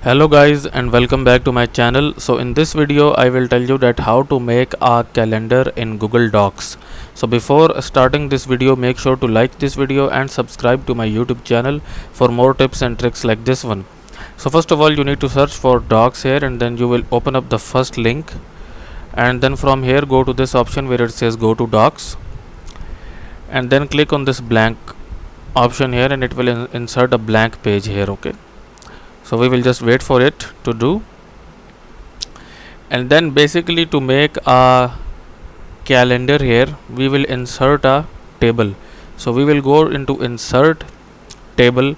Hello guys and welcome back to my channel. So in this video I will tell you that how to make a calendar in Google Docs. So before starting this video, make sure to like this video and subscribe to my YouTube channel for more tips and tricks like this one. So first of all, you need to search for Docs here, and then you will open up the first link, and then from here go to this option where it says go to Docs, and then click on this blank option here, and it will insert a blank page here. Okay, so we will just wait for it to do, and then basically to make a calendar here we will insert a table. So we will go into insert table,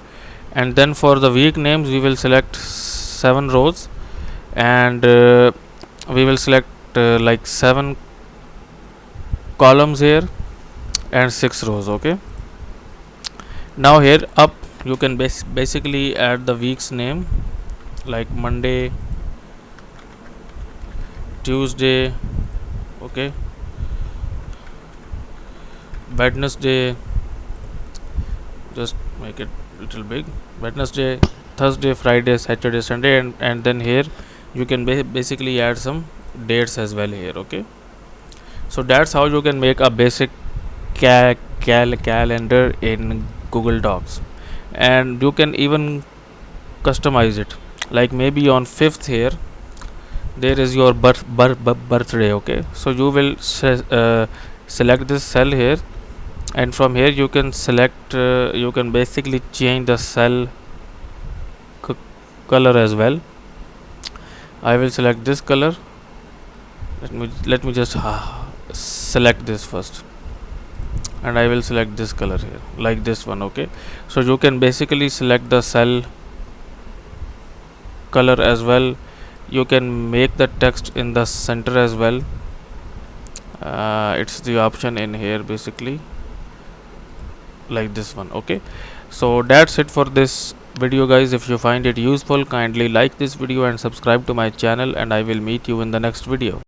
and then for the week names we will select 7 rows, and we will select like 7 columns here and 6 rows. Okay, now here up you can basically add the week's name like Monday, Tuesday, okay, Wednesday, just make it little big, Wednesday, Thursday, Friday, Saturday, Sunday, and then here you can basically add some dates as well here. Okay, so that's how you can make a basic calendar in Google Docs, and you can even customize it, like maybe on 5th here there is your birthday. Okay, so you will select this cell here, and from here you can select you can basically change the cell color as well. I will select this color. Let me just select this first, and I will select this color here like this one. Okay, so you can basically select the cell color as well. You can make the text in the center as well. It's the option in here basically like this one. Okay, so that's it for this video guys. If you find it useful, kindly like this video and subscribe to my channel, and I will meet you in the next video.